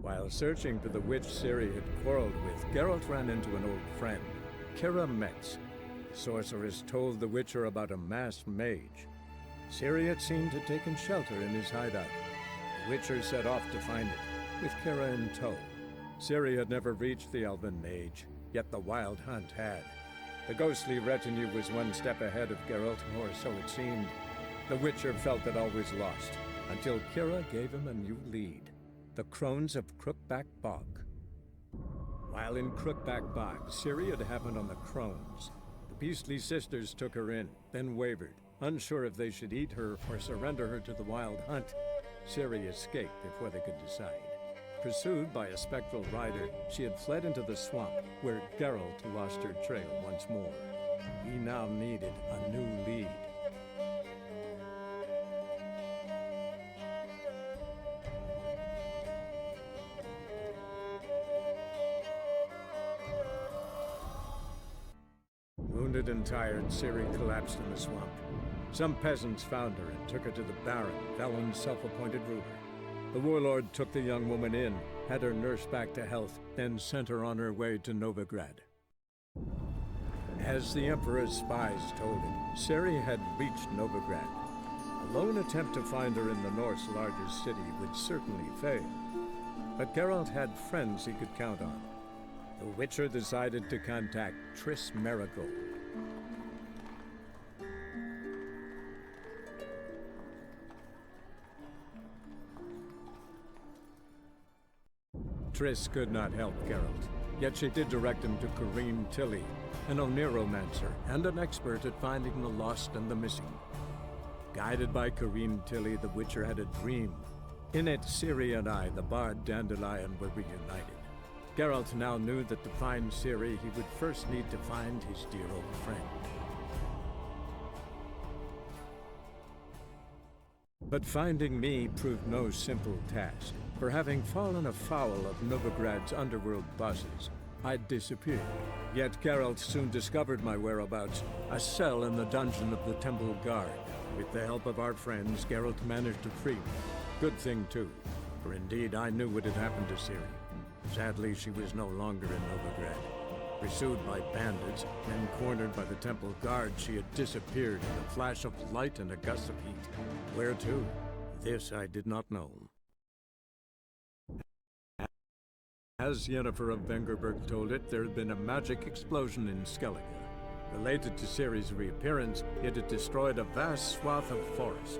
While searching for the witch Ciri had quarreled with, Geralt ran into an old friend, Kira Metz. The sorceress told the Witcher about a masked mage. Ciri had seemed to have taken shelter in his hideout. The Witcher set off to find it, with Kira in tow. Ciri had never reached the elven mage, yet the Wild Hunt had. The ghostly retinue was one step ahead of Geralt, or so it seemed. The Witcher felt that all was lost, until Kira gave him a new lead. The Crones of Crookback Bog. While in Crookback Bog, Ciri had happened on the Crones. The beastly sisters took her in, then wavered, unsure if they should eat her or surrender her to the Wild Hunt. Ciri escaped before they could decide. Pursued by a spectral rider, she had fled into the swamp, where Geralt lost her trail once more. He now needed a new lead. Wounded and tired, Ciri collapsed in the swamp. Some peasants found her and took her to the Baron, Valen's self-appointed ruler. The warlord took the young woman in, had her nursed back to health, then sent her on her way to Novigrad. As the Emperor's spies told him, Ciri had reached Novigrad. A lone attempt to find her in the North's largest city would certainly fail. But Geralt had friends he could count on. The Witcher decided to contact Triss Merigold. Triss could not help Geralt, yet she did direct him to Corrine Tilly, an Oniromancer and an expert at finding the lost and the missing. Guided by Corrine Tilly, the Witcher had a dream. In it, Ciri and I, the bard Dandelion, were reunited. Geralt now knew that to find Ciri, he would first need to find his dear old friend. But finding me proved no simple task, for having fallen afoul of Novigrad's underworld bosses, I'd disappeared. Yet Geralt soon discovered my whereabouts, a cell in the dungeon of the Temple Guard. With the help of our friends, Geralt managed to free me. Good thing, too, for indeed I knew what had happened to Ciri. Sadly, she was no longer in Novigrad. Pursued by bandits, then cornered by the Temple Guard, she had disappeared in a flash of light and a gust of heat. Where to? This I did not know. As Yennefer of Vengerberg told it, there had been a magic explosion in Skellige. Related to Ciri's reappearance, it had destroyed a vast swath of forest.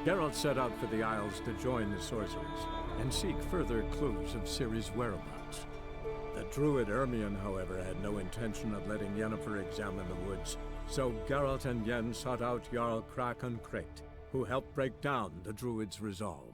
Geralt set out for the Isles to join the sorcerers and seek further clues of Ciri's whereabouts. The druid Ermion, however, had no intention of letting Yennefer examine the woods, so Geralt and Yen sought out Jarl Krakon Krate, who helped break down the druid's resolve.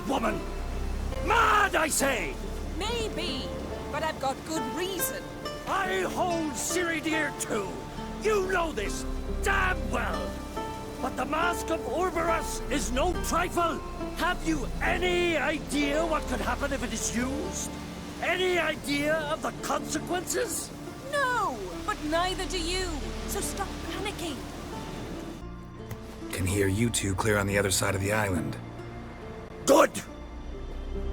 Woman! Mad, I say! Maybe, but I've got good reason. I hold Ciri dear too. You know this damn well. But the Mask of Uroboros is no trifle. Have you any idea what could happen if it is used? Any idea of the consequences? No, but neither do you. So stop panicking. Can hear you two clear on the other side of the island. Good!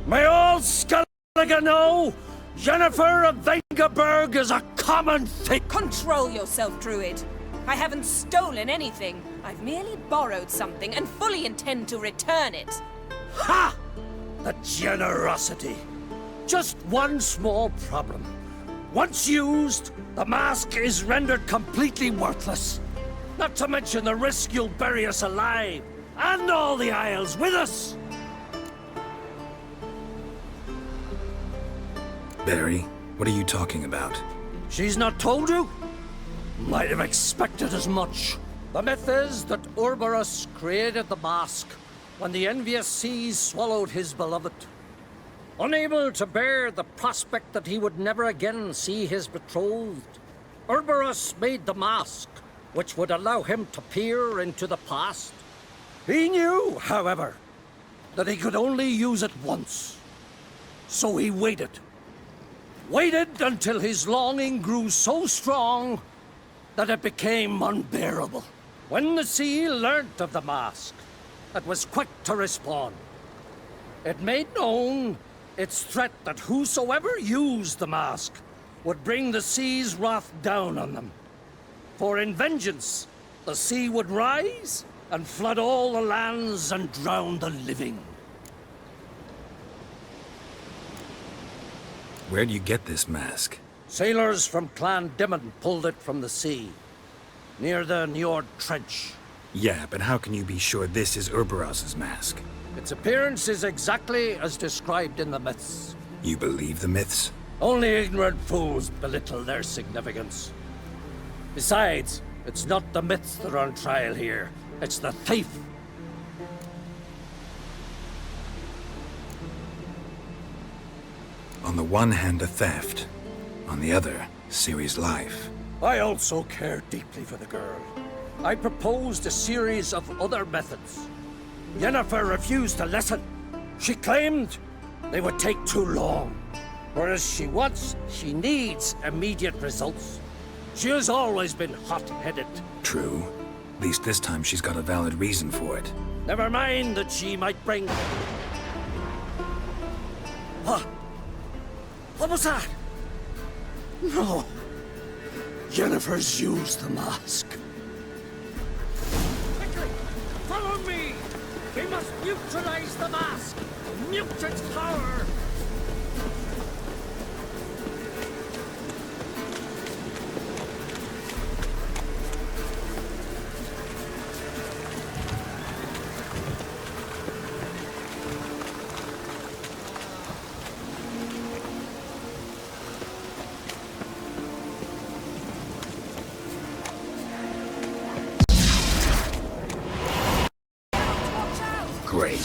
May all Skellige know, Yennefer of Vengerberg is a common thing! Control yourself, Druid. I haven't stolen anything. I've merely borrowed something and fully intend to return it. Ha! The generosity! Just one small problem. Once used, the mask is rendered completely worthless. Not to mention the risk you'll bury us alive, and all the Isles with us! Barry, what are you talking about? She's not told you? Might have expected as much. The myth is that Uroboros created the mask when the envious seas swallowed his beloved. Unable to bear the prospect that he would never again see his betrothed, Uroboros made the mask, which would allow him to peer into the past. He knew, however, that he could only use it once. So he waited. Waited until his longing grew so strong that it became unbearable. When the sea learnt of the mask, it was quick to respond. It made known its threat that whosoever used the mask would bring the sea's wrath down on them. For in vengeance, the sea would rise and flood all the lands and drown the living. Where'd you get this mask? Sailors from Clan Dimon pulled it from the sea, near the Njord Trench. Yeah, but how can you be sure this is Uroboros' mask? Its appearance is exactly as described in the myths. You believe the myths? Only ignorant fools belittle their significance. Besides, it's not the myths that are on trial here. It's the thief. On the one hand, a theft. On the other, Ciri's life. I also care deeply for the girl. I proposed a series of other methods. Yennefer refused to listen. She claimed they would take too long. Whereas she needs immediate results. She has always been hot-headed. True. At least this time she's got a valid reason for it. Never mind that she might bring... What? What was that? No. Yennefer's used the mask. Quickly! Follow me! We must neutralize the mask! Mute its power! Great.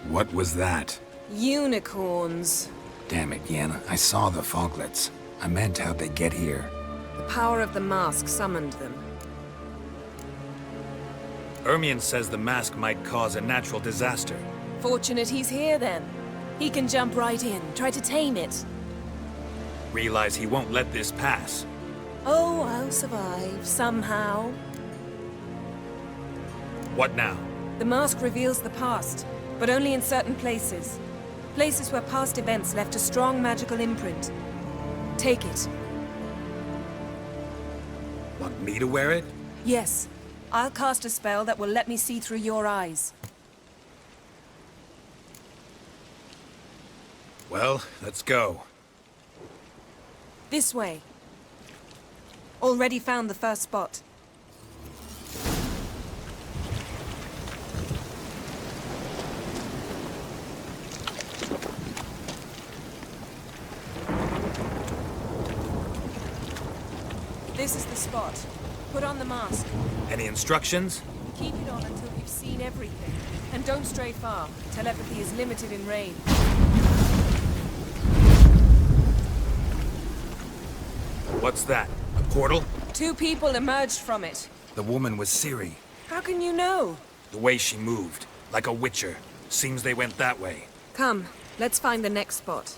What was that? Unicorns. Damn it, Yen. I saw the foglets. I meant how'd they get here. The power of the mask summoned them. Ermion says the mask might cause a natural disaster. Fortunate he's here, then. He can jump right in, try to tame it. Realize he won't let this pass. Oh, I'll survive, somehow. What now? The mask reveals the past, but only in certain places. Places where past events left a strong magical imprint. Take it. Want me to wear it? Yes. I'll cast a spell that will let me see through your eyes. Well, let's go. This way. Already found the first spot. This is the spot. Put on the mask. Any instructions? Keep it on until you've seen everything. And don't stray far. Telepathy is limited in range. What's that? A portal? 2 people emerged from it. The woman was Ciri. How can you know? The way she moved, like a witcher. Seems they went that way. Come, let's find the next spot.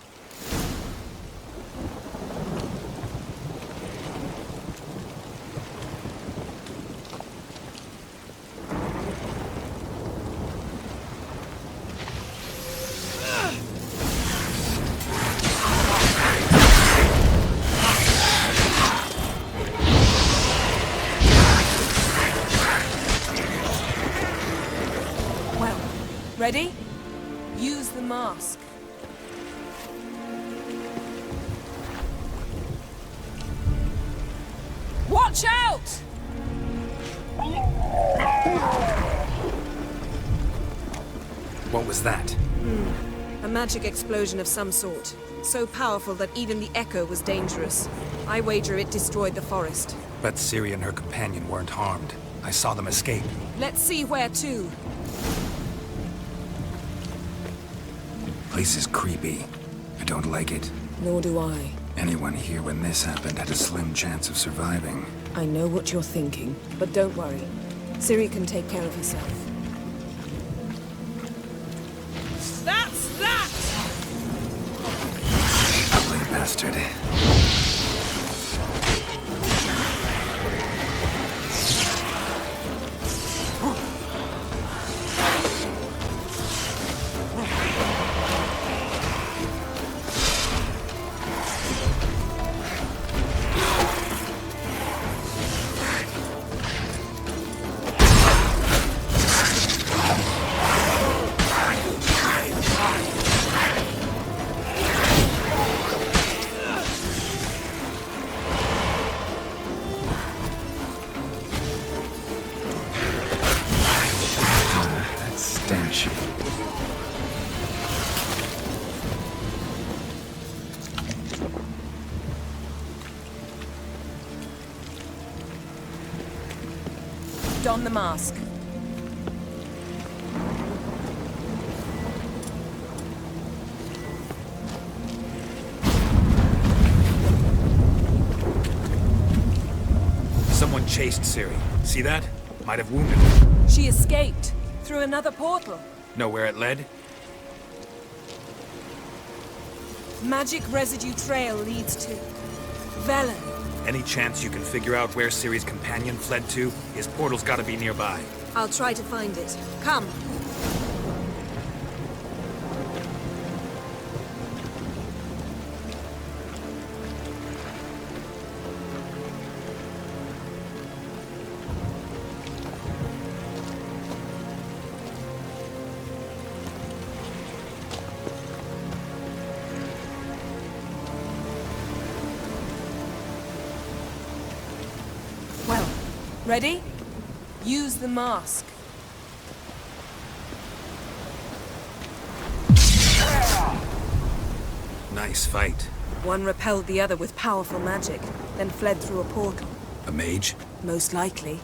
Ready? Use the mask. Watch out! What was that? A magic explosion of some sort. So powerful that even the echo was dangerous. I wager it destroyed the forest. But Ciri and her companion weren't harmed. I saw them escape. Let's see where to. Place is creepy. I don't like it. Nor do I. Anyone here when this happened had a slim chance of surviving. I know what you're thinking, but don't worry. Ciri can take care of herself. That's that! Ugly bastard. Don the mask. Someone chased Ciri. See that? Might have wounded her. She escaped through another portal. Know where it led? Magic residue trail leads to Velen. Any chance you can figure out where Ciri's companion fled to? His portal's gotta be nearby. I'll try to find it. Come. Well, ready? Use the mask. Nice fight. One repelled the other with powerful magic, then fled through a portal. A mage? Most likely.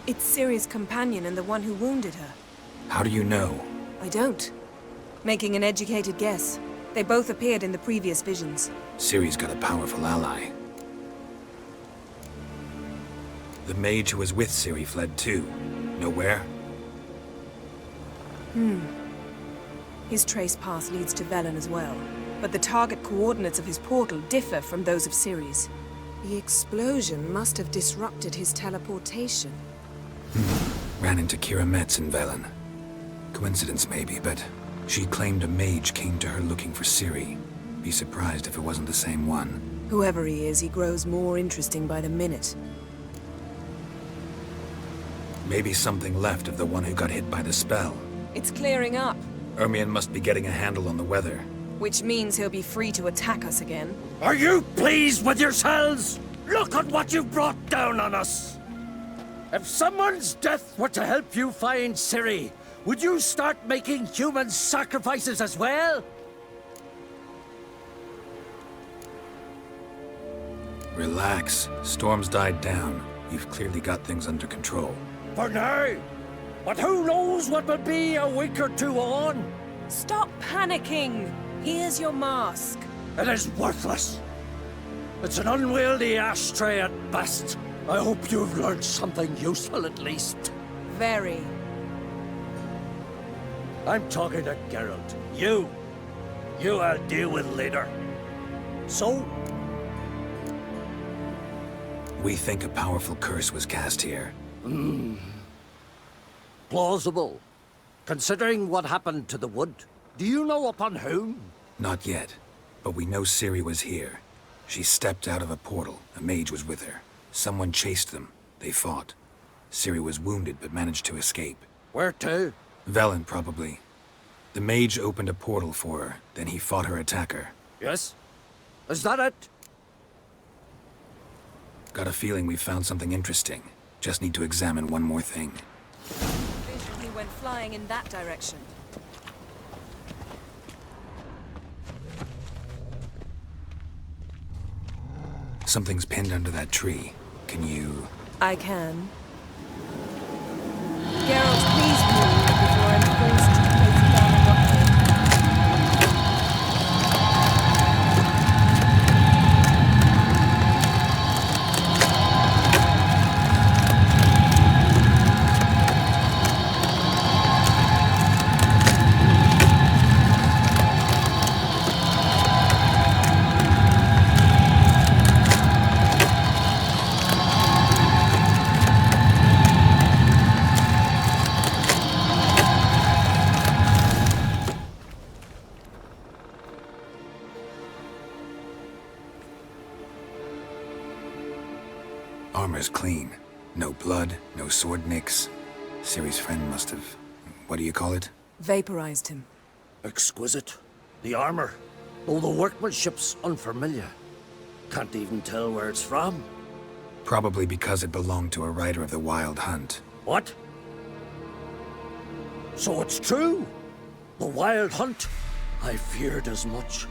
It's Ciri's companion and the one who wounded her. How do you know? I don't. Making an educated guess. They both appeared in the previous visions. Ciri's got a powerful ally. The mage who was with Ciri fled too. Know where? His trace path leads to Velen as well. But the target coordinates of his portal differ from those of Ciri's. The explosion must have disrupted his teleportation. Ran into Kira Metz in Velen. Coincidence maybe, but she claimed a mage came to her looking for Ciri. Be surprised if it wasn't the same one. Whoever he is, he grows more interesting by the minute. Maybe something left of the one who got hit by the spell. It's clearing up, Ermion must be getting a handle on the weather. which means he'll be free to attack us again. Are you pleased with yourselves? Look at what you've brought down on us! If someone's death were to help you find Ciri, would you start making human sacrifices as well? Relax. Storm's died down. You've clearly got things under control. For now. But who knows what will be a week or two on? Stop panicking! Here's your mask. It is worthless. It's an unwieldy ashtray at best. I hope you've learned something useful at least. Very. I'm talking to Geralt. You I'll deal with later. So, We think a powerful curse was cast here. plausible. Considering what happened to the wood, do you know upon whom? Not yet, but we know Ciri was here. She stepped out of a portal. A mage was with her. Someone chased them. They fought. Ciri was wounded but managed to escape. Where to? Velen, probably. The mage opened a portal for her, then he fought her attacker. Yes? Is that it? Got a feeling we found something interesting. Just need to examine one more thing. He went flying in that direction. Something's pinned under that tree. Can you... I can. Geralt, please move before I'm forced to place down a doctor. Armor's clean. No blood, no sword nicks. Ciri's friend must have... what do you call it? Vaporized him. Exquisite. The armor, though the workmanship's unfamiliar. Can't even tell where it's from. Probably because it belonged to a rider of the Wild Hunt. What? So it's true? The Wild Hunt? I feared as much.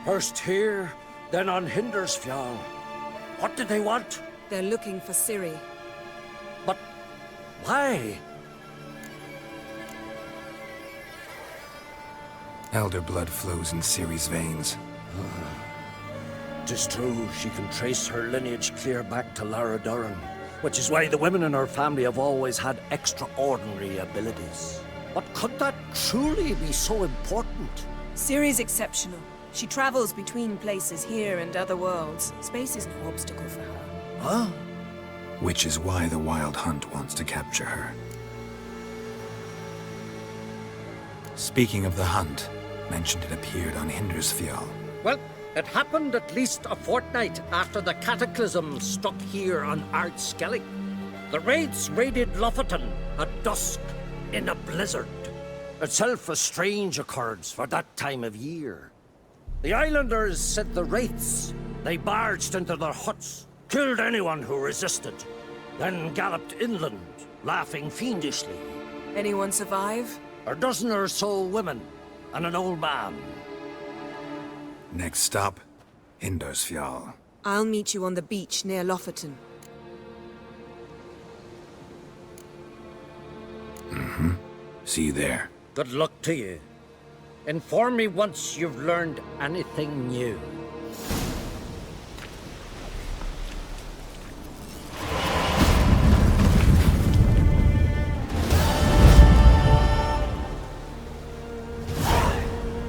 First here, then on Hindersfjall. What did they want? They're looking for Ciri. But why? Elder blood flows in Ciri's veins. 'Tis true, she can trace her lineage clear back to Lara Duran, which is why the women in her family have always had extraordinary abilities. But could that truly be so important? Ciri's exceptional. She travels between places here and other worlds. Space is no obstacle for her. Huh? Which is why the Wild Hunt wants to capture her. Speaking of the hunt, mentioned it appeared on Hindersfjall. Well, it happened at least a fortnight after the cataclysm struck here on Ardskellig. The raids raided Lofoten at dusk in a blizzard. Itself a strange occurrence for that time of year. The islanders said the wraiths. They barged into their huts, killed anyone who resisted, then galloped inland, laughing fiendishly. Anyone survive? A dozen or so women, and an old man. Next stop, Hindersfjall. I'll meet you on the beach near Lofoten. See you there. Good luck to you. Inform me once you've learned anything new.